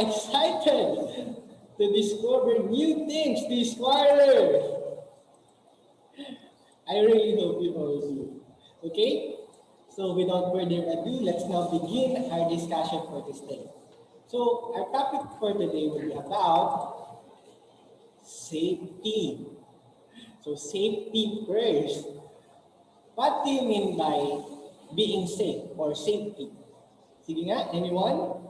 excited to discover new things this quarter. I really hope you all do. Okay? So without further ado, let's now begin our discussion for this day. So our topic for today will be about safety. So safety first. What do you mean by being safe or safety? Sige nga, anyone?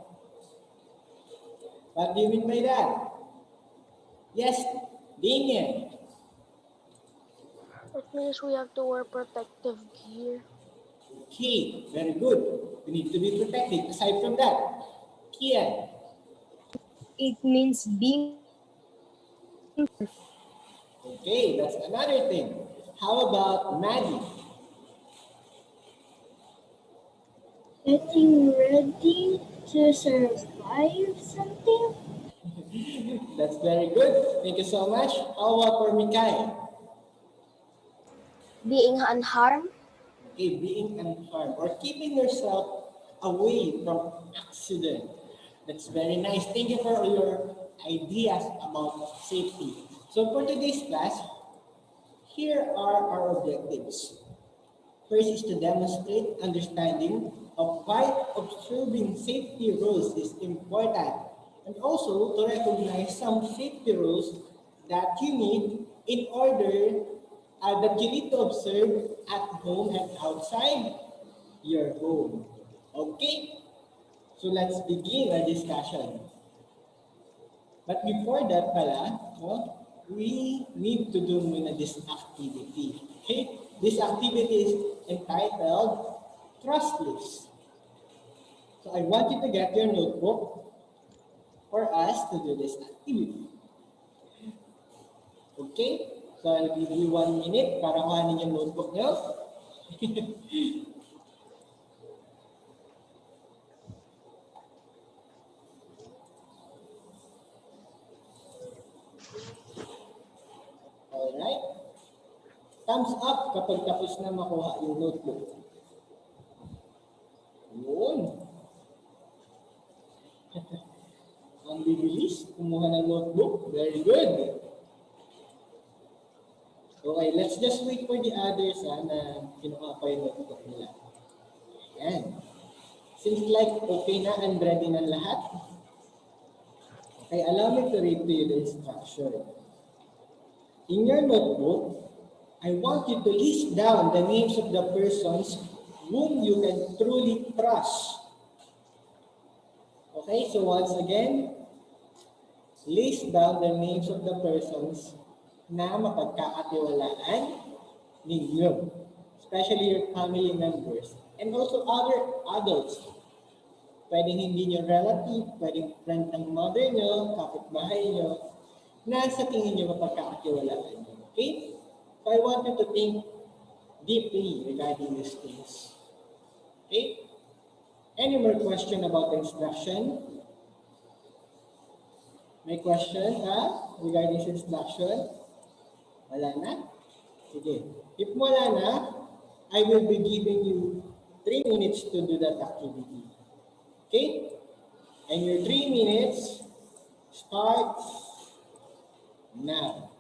What do you mean by that? Yes, Damien. It means we have to wear protective gear. Okay, very good. We need to be protected. Aside from that, Kian. It means being Okay, that's another thing. How about Maddie? getting ready to survive something. That's very good. Thank you so much. How about for Mikay? Being unharmed. Okay, being unharmed or keeping yourself away from accident. That's very nice. Thank you for all your ideas about safety. So for today's class, here are our objectives. First is to demonstrate understanding of why observing safety rules is important, and also to recognize some safety rules that you need in order that you need to observe at home and outside your home. Okay? So let's begin our discussion. But before that pala, no, we need to do muna this activity. Okay? This activity is entitled Trust List. So I want you to get your notebook for us to do this activity. Okay? So I'll give you 1 minute para kuhanin yung notebook nyo. Alright? Thumbs up kapag tapos na makuha yung notebook. Yun. Ang bibilis, kumuha ng notebook. Very good. Okay, let's just wait for the others na kinuha pa yung notebook nila. Ayan. Seems like okay na and ready na lahat. Okay, allow me to read to you the instruction. In your notebook, I want you to list down the names of the persons whom you can truly trust. Okay, so once again, list down the names of the persons na mapagkakatiwalaan ninyo, especially your family members, and also other adults. Pwedeng hindi nyo relative, pwedeng friend ng mother nyo, kapitbahay nyo, na sa tingin nyo mapagkakatiwalaan nyo. Okay? So I want you to think deeply regarding these things. Okay? Any more question about the instruction? May question regarding this instruction? Wala na? Sige. If wala na, I will be giving you 3 minutes to do that activity. Okay? And your 3 minutes starts now.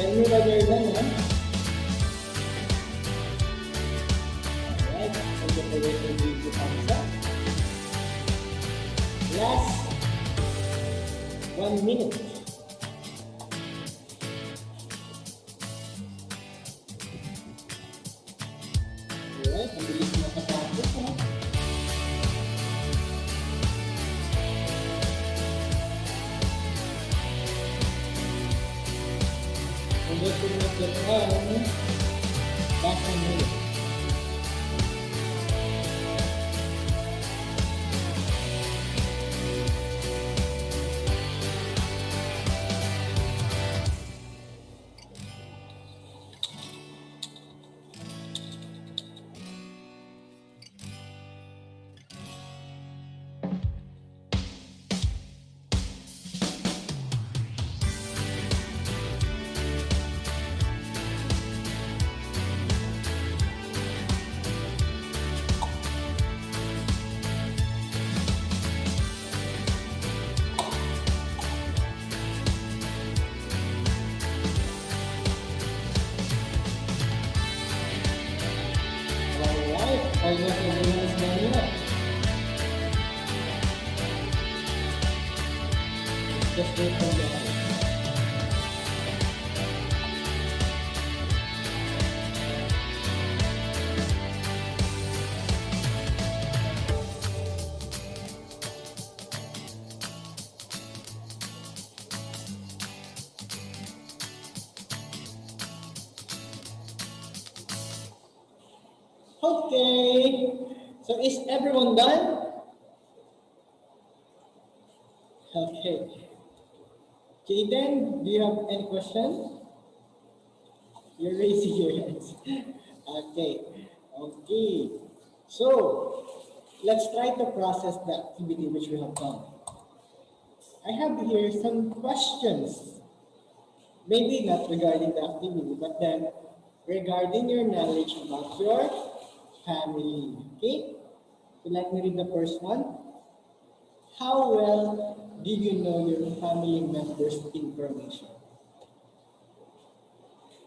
Tell me whether you're done, huh? Alright, thank you for waiting the thumbs up. Last 1 minute. Alright, ang bilis na katapos, ha? Looking at the time, back on minute. Almost everyone is done now. Just wait for the others. Okay, so is everyone done? Okay. Jaden, do you have any questions? You're raising your hands. Okay. Okay. So, let's try to process the activity which we have done. I have here some questions. Maybe not regarding the activity, but then regarding your knowledge about your family. Okay? So let me read the first one. How well did you know your family members' information?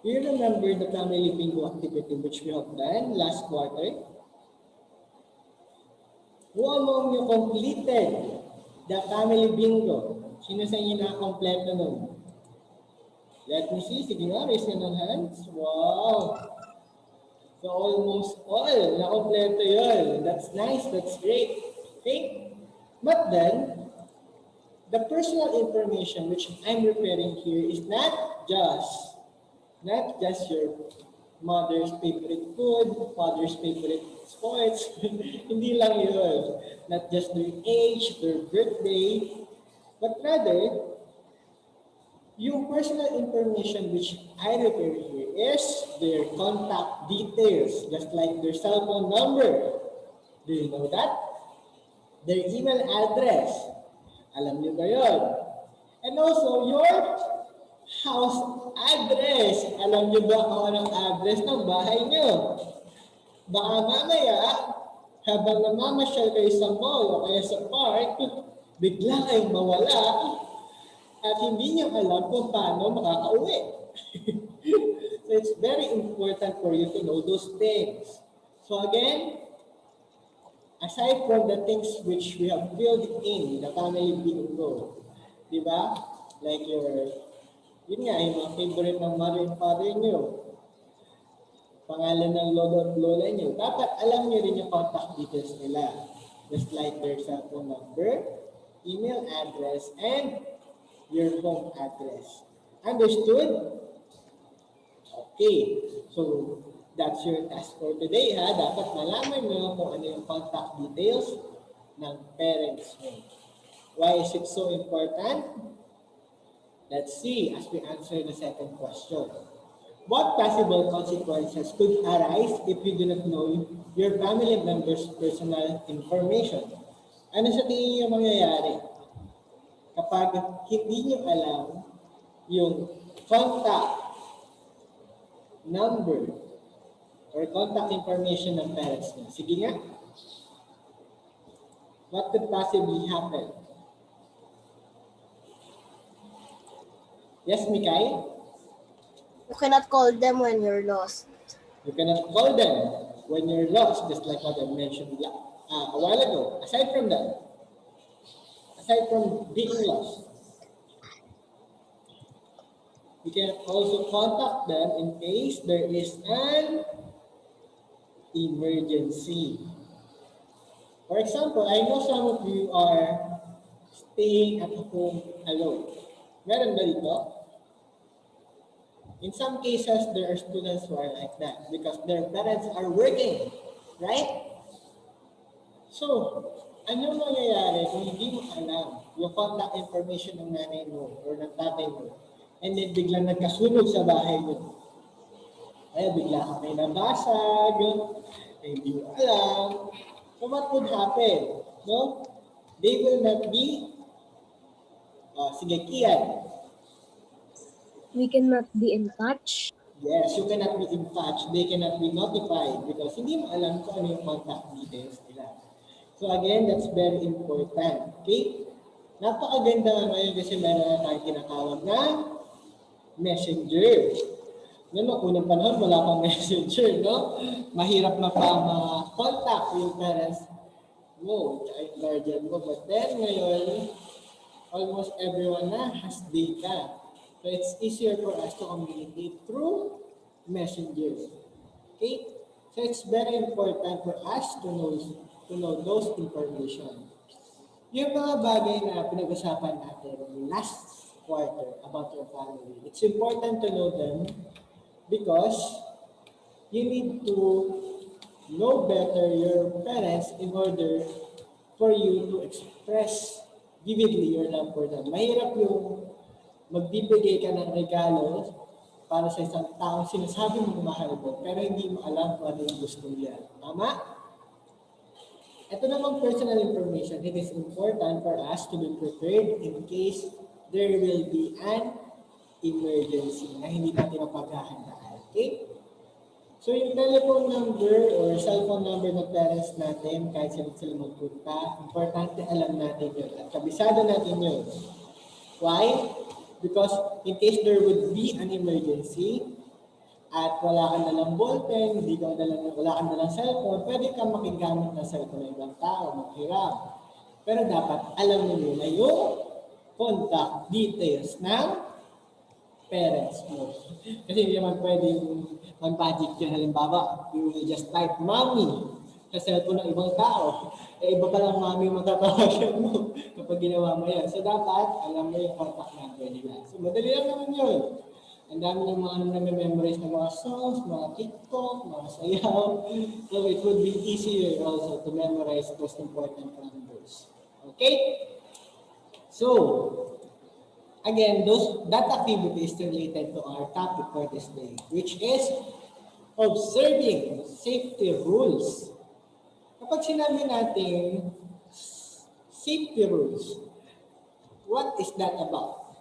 Do you remember the family bingo activity which we have done last quarter? Who among you completed the family bingo? Sino sa inyo nakakompleto nun? Let me see. Sige nga, raise your hands. Wow! So almost all, nakompleto yun. That's nice, that's great. Okay? But then, the personal information which I'm referring here is not just your mother's favorite food, father's favorite sports. Hindi lang yun. Not just their age, their birthday, but rather, yung personal information which I refer here is their contact details, just like their cell phone number. Do you know that? Their email address. Alam niyo ba yun? And also, your house address. Alam niyo ba kung anong address ng bahay niyo? Baka mamaya, habang namamasyal kayo sa mall o kaya sa park, bigla kayong mawala at hindi niyo alam kung paano makakauwi. So it's very important for you to know those things. So again, aside from the things which we have filled in the family bingo, di ba? Like yun nga, yung mga favorite ng mother and father niyo, pangalan ng lolo at lola niyo, dapat alam niyo rin yung contact details nila. Just like their cell phone number, email address, and your home address. Understood? Okay. So, that's your task for today, ha? Dapat malaman nyo kung ano yung contact details ng parents mo. Why is it so important? Let's see as we answer the second question. What possible consequences could arise if you do not know your family members' personal information? Ano sa tingin niyo mangyayari kapag hindi niyo alam yung contact number or contact information ng parents niyo? Sige nga. What could possibly happen? Yes, Mikay? You cannot call them when you're lost. You cannot call them when you're lost, just like what I mentioned a while ago. Aside from being lost, you can also contact them in case there is an emergency. For example, I know some of you are staying at home alone. Meron ba dito? In some cases, there are students who are like that because their parents are working, right? So, ano mangyayari kung hindi mo alam yung contact information ng nanay mo or ng tatay mo and then biglang nagkasunog sa bahay mo? Ay, bigla ka may nabasag, hindi mo alam. So what would happen? No? They will not be, sige Kian, We cannot be in touch. yes, you cannot be in touch, they cannot be notified because hindi mo alam kung ano yung contact details nila. So again, that's very important. Okay? Napakaganda nga ngayon kasi meron na tayong tinatawag na messenger. Noong unang panahon, wala pang messenger, no? Mahirap na pa ma-contact yung parents mo, tsaka yung guardian mo. But then, ngayon, almost everyone na has data. So it's easier for us to communicate through messenger. Okay? So it's very important for us to know those information. Yung mga bagay na pinag-usapan natin last quarter about your family, it's important to know them because you need to know better your parents in order for you to express vividly your love for them. Mahirap yung magbibigay ka ng regalo para sa isang taong sinasabi mo mahal mo, pero hindi mo alam kung ano yung gusto niya. Tama? Ito namang personal information, it is important for us to be prepared in case there will be an emergency na hindi natin mapaghahandaan. Okay? So yung telephone number or cellphone number ng parents natin, kahit sila magpunta, importante alam natin yun at kabisado natin yun. Why? Because in case there would be an emergency at wala kang dalang ballpen, wala kang dalang cellphone, pwede kang makigamit ng cellphone ng ibang tao, maghiram. Pero dapat alam mo muna yung contact details ng parents mo. Kasi hindi naman pwedeng mag-magic yun. Halimbawa, you will just type mommy sa cellphone ng ibang tao. Eh, iba palang mommy yung matatawagan mo kapag ginawa mo yan. So, dapat alam mo yung contact number nila. So, madali lang naman yun. Ang dami yung mga na-memorize ng mga songs, mga TikTok, mga sayaw. So, it would be easier also to memorize those important numbers. Okay? So, again, that activity is related to our topic for this day, which is observing safety rules. Kapag sinabi natin safety rules, what is that about?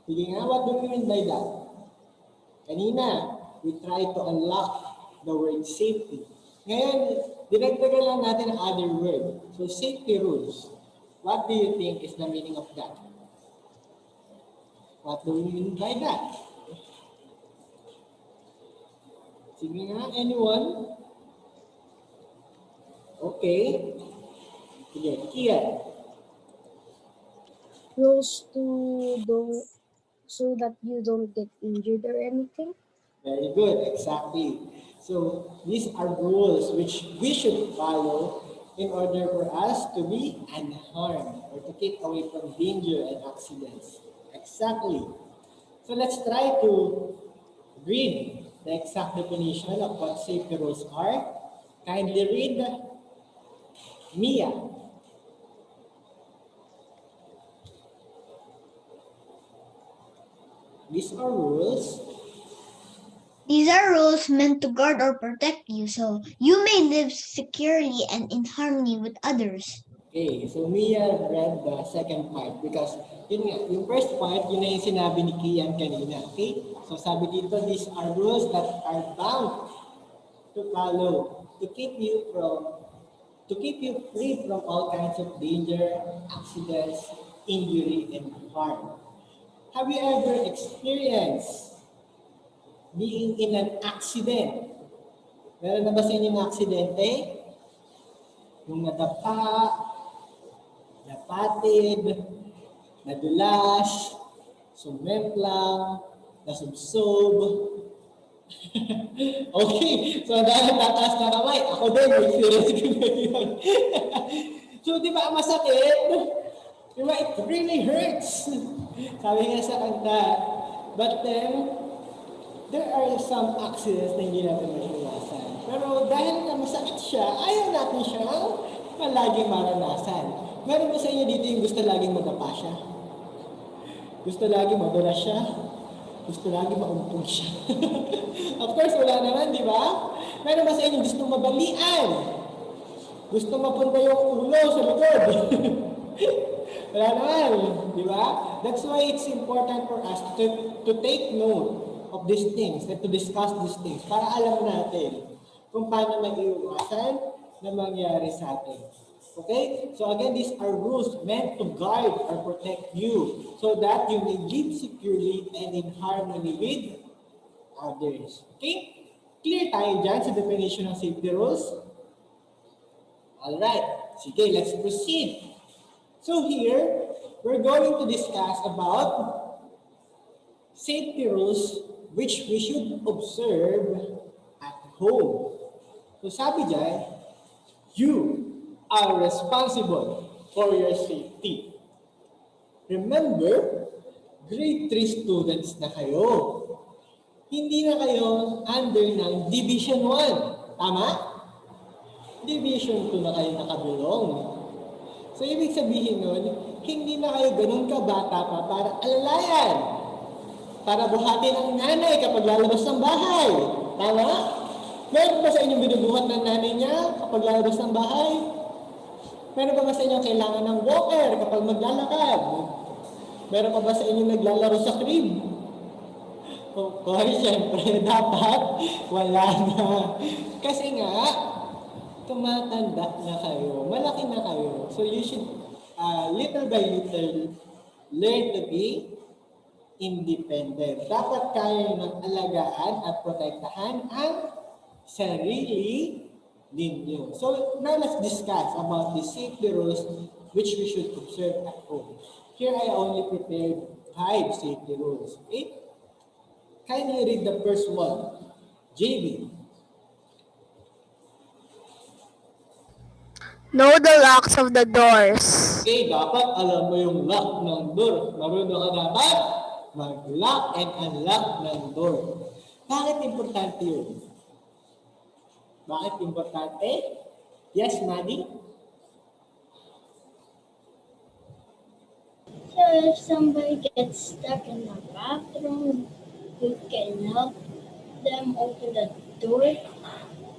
Sige nga, what do we mean by that? Kanina, we try to unlock the word safety. Ngayon, dinagdagan lang natin ang other word. So, safety rules. What do you think is the meaning of that? What do we mean by that? Sige nga, anyone? Okay. Sige, Kian. Rules so that you don't get injured or anything. Very good, exactly. So these are rules which we should follow in order for us to be unharmed or to keep away from danger and accidents. Exactly. So let's try to read the exact definition of what safety rules are. Kindly read Mia. These are rules. These are rules meant to guard or protect you so you may live securely and in harmony with others. Okay, so Mia read the second part because yun nga, yung first part, yun na yung sinabi ni Kian kanina. Okay? So sabi dito, these are rules that are bound to follow to keep you free from all kinds of danger, accidents, injury, and harm. Have you ever experienced being in an accident? Meron na ba sa inyo ng aksidente? Yung nadapa, napatid, nadulas, sumemplang, nasubsob. Okay, so dahil tataas na kamay, ako din, experience ko na yun. So, di ba, masakit? Di ba, it really hurts. Sabi nga sa kanta. But then, there are some accidents na hindi natin maiiwasan. Pero dahil na masakit siya, ayaw natin siyang palaging maranasan. Meron ba sa inyo dito yung gusto laging madapa siya? Gusto laging madulas siya? Gusto laging maumpog siya? Of course, wala naman, di ba? Meron ba sa inyo gusto mabalian? Gusto mapunta yung ulo sa likod? Wala naman, di ba? That's why it's important for us to take note of these things and to discuss these things para alam natin kung paano mag-iwasan na mangyari sa atin. Okay? So again, these are rules meant to guide or protect you so that you may live securely and in harmony with others. Okay? Clear tayo dyan sa definition ng safety rules? Alright. Sige, let's proceed. So here, we're going to discuss about safety rules which we should observe at home. So sabi dyan, you are responsible for your safety. Remember, grade 3 students na kayo. Hindi na kayo under ng Division 1. Tama? Division 2 na kayo nakabilong. So, ibig sabihin nun, hindi na kayo ganun kabata pa para alalayan. Para buhatin ang nanay kapag lalabas ng bahay. Tama? Meron ba sa inyong binubuhat ng nanay niya kapag lalabas ng bahay? Meron ba sa inyong kailangan ng walker kapag maglalakad? Meron pa ba sa inyong naglalaro sa crib? Of course, syempre, dapat wala na. Kasi nga, tumatanda na kayo, malaki na kayo. So you should, little by little, learn to be independent. Dapat kaya ng alagaan at protektahan ang sarili ninyo. So now let's discuss about the safety rules which we should observe at home. Here I only prepared 5 safety rules. Okay? Kindly read the first one. JB. Know the locks of the doors. Okay, dapat alam mo yung lock ng door. Marunong ka dapat mag-lock and unlock ng door. Bakit importante yun? Bakit importante? Yes, Maddie? So if somebody gets stuck in the bathroom, you can help them open the door.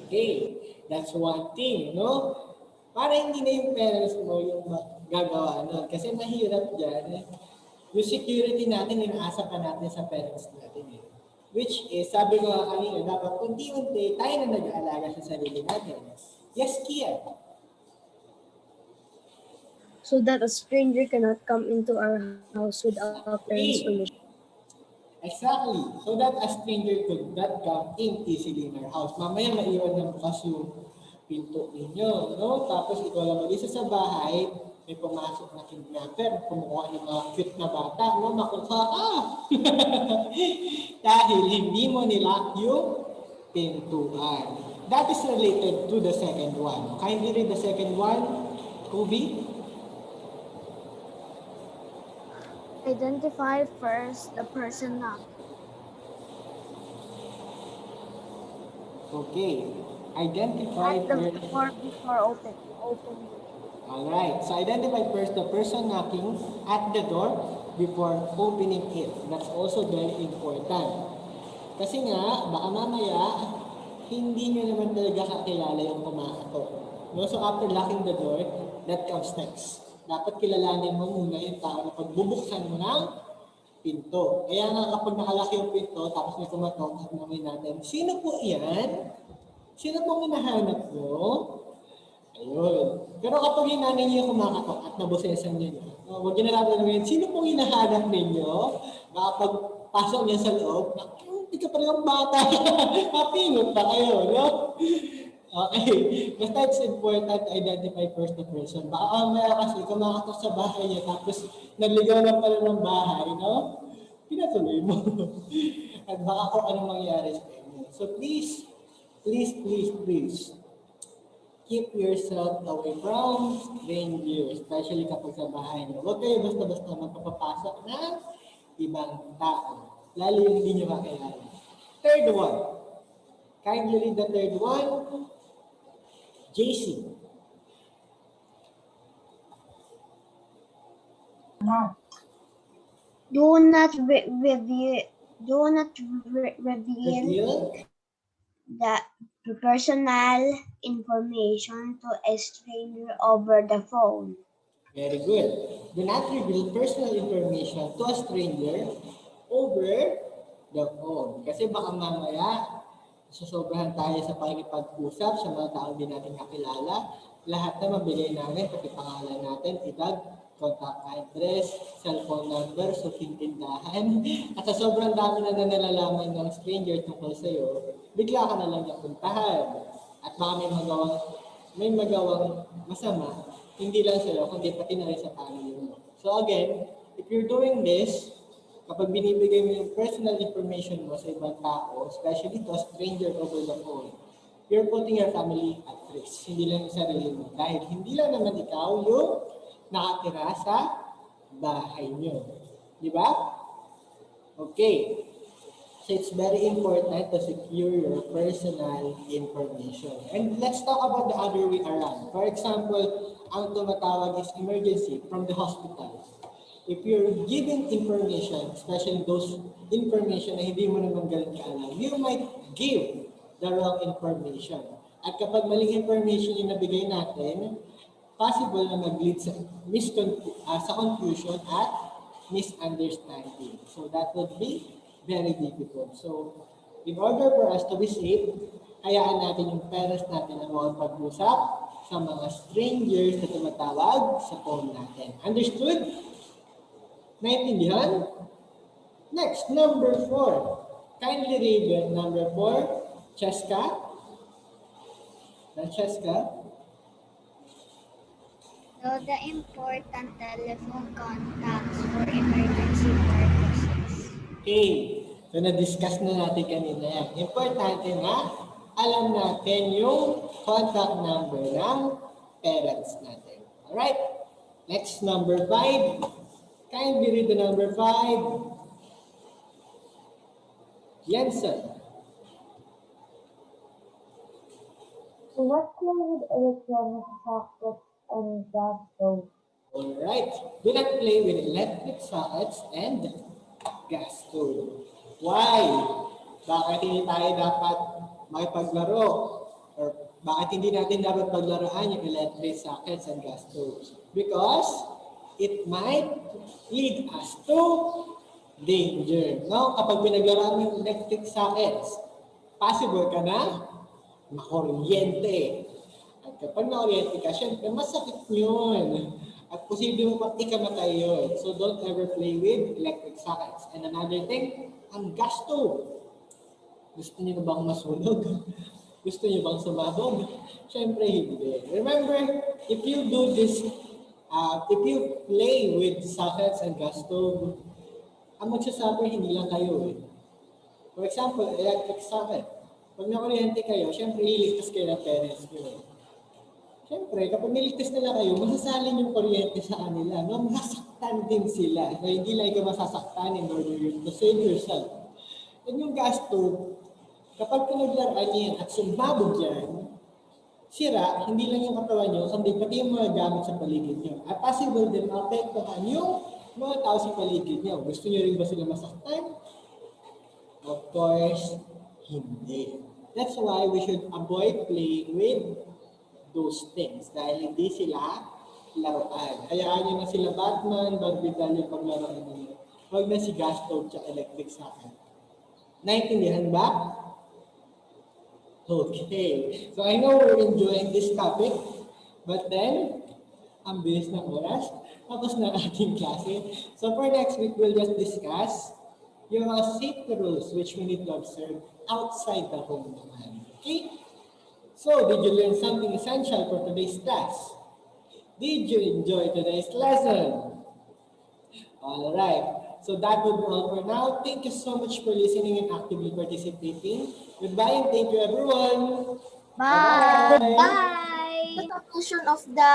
Okay, that's one thing, no? Para hindi na yung parents mo yung gagawa nun. Kasi mahirap dyan. Yung security natin, inaasa pa natin sa parents natin. Which is, sabi ko nga kanina, dapat unti-unti tayo na nag-aalaga sa sarili natin. Yes, Kia? So that a stranger cannot come into our house without our parents' permission. Exactly. So that a stranger could not come in easily in our house. Mamaya maiwan ng bukas yung pinto ninyo, no? Tapos ikaw lang mag-isa sa bahay, may pumasok na kidnapper, kumukuha ng mga cute na bata, no? Makuha ka! Dahil hindi mo nilak yung pintuan. That is related to the second one. Kindly read the second one, Kobe. Identify first the person knocking. Okay. Identify At the first. door before opening. Alright. So identify first the person knocking at the door before opening it. That's also very important. Kasi nga, baka mamaya, hindi nyo naman talaga kakilala yung kumakatok. No? So after locking the door, that comes next. Dapat kilalanin mo muna yung tao na pagbubuksan mo ng pinto. Kaya nga kapag nakalaki yung pinto, tapos may kumatok, namin natin, sino po yan? Sino pong hinahanap mo? Ayun. Pero kapag yung nanay niyo yung kumakatok at nabosesan niyo, huwag niyo nararamdaman, sino pong hinahanap ninyo? Baka pagpasok niya sa loob, hindi ka pa rin ang bata. Mapingot pa kayo, no? Okay. Basta it's important to identify first the person. Baka mamaya kasi kumakatok sa bahay niya tapos naligaw na pala ng bahay, no? Pinatuloy mo. At baka kung anong mangyari sa inyo. So please, please, please, please, keep yourself away from strangers, especially kapag sa bahay niyo. Huwag kayo basta-basta magpapapasok ng ibang tao, lalo yung hindi niyo kakilala. Third one. Kindly read the third one. JC. Do not reveal Reveal. the personal information to a stranger over the phone. Very good. Do not reveal personal information to a stranger over the phone. Kasi baka mamaya, susobrahan tayo sa pakikipag-usap sa mga tao di natin kakilala. Lahat na mabigay namin, pati pangalan natin, edad, contact address, cellphone number, suking tindahan. At sa sobrang dami na nalalaman ng stranger tungkol sa'yo, bigla ka na lang niya puntahan. At baka may magawang masama, hindi lang sa'yo, kundi pati na rin sa family mo. So again, if you're doing this, kapag binibigay mo yung personal information mo sa ibang tao, especially to a stranger over the phone, you're putting your family at risk. Hindi lang yung sarili mo. Dahil hindi lang naman ikaw yung nakatira sa bahay nyo. Di ba? Okay. So it's very important to secure your personal information. And let's talk about the other way around. For example, ang tumatawag is emergency from the hospital. If you're giving information, especially those information na hindi mo naman galing kaalam, you might give the wrong information. At kapag maling information yung nabigay natin, possible na mag-lead sa confusion at misunderstanding. So that would be very difficult. So in order for us to be safe, hayaan natin yung parents natin ang mga pag-usap sa mga strangers na tumatawag sa phone natin. Understood? Naintindihan? Next, number 4. Kindly read number 4. Cheska? Cheska? Know the important telephone contacts for emergency purposes. Okay. So, na-discuss na natin kanina yan. Importante na alam natin yung contact number ng parents natin. Alright? Next, number 5. Kindly read the number 5. Jensen. So what with electronic sockets and gas stoves? Alright. Do not play with electric sockets and gas stove. Why? Bakit hindi tayo dapat makipaglaro? Or bakit hindi natin dapat paglaruan yung electric sockets and gas stoves? Because it might lead us to danger. No? Kapag pinaglaruan mo yung electric sockets, possible ka na makuryente. At kapag nakuryente ka, syempre masakit yun. At posible mo pang ikamatay yun. So don't ever play with electric sockets. And another thing, ang gas stove. Gusto niyo na bang masunog? Gusto niyo bang sumabog? Syempre hindi. Remember, if you do this, if you play with sockets and gas stove, ang magsasuffer hindi lang kayo eh. For example, electric socket. Pag nakuryente kayo, syempre iligtas kayo ng parents nyo. Syempre, kapag niligtas nila kayo, masasalin yung kuryente sa kanila. No? Masasaktan din sila. So, hindi lang ikaw masasaktan in order to save yourself. And yung gas stove, kapag pinaglaruan niya yan at sumabog yan, sira, hindi lang yung katawan nyo, kundi pati yung mga gamit sa paligid nyo. At possible din, maapektuhan yung mga tao sa paligid nyo. Gusto nyo rin ba sila masaktan? Of course, hindi. That's why we should avoid playing with those things dahil hindi sila laruan. Hayaan nyo na sila Batman, Barbie doll yung paglaruan ninyo. Huwag na si gas stove at electric socket. Naintindihan ba? Okay. So I know we're enjoying this topic. But then, ang bilis ng oras, tapos na ating klase. So for next week, we'll just discuss yung mga safety rules which we need to observe outside the home naman. Okay? So, did you learn something essential for today's class? Did you enjoy today's lesson? Alright. So that would be all for now. Thank you so much for listening and actively participating. Goodbye and thank you everyone. Bye. Bye-bye. Bye. The conclusion of the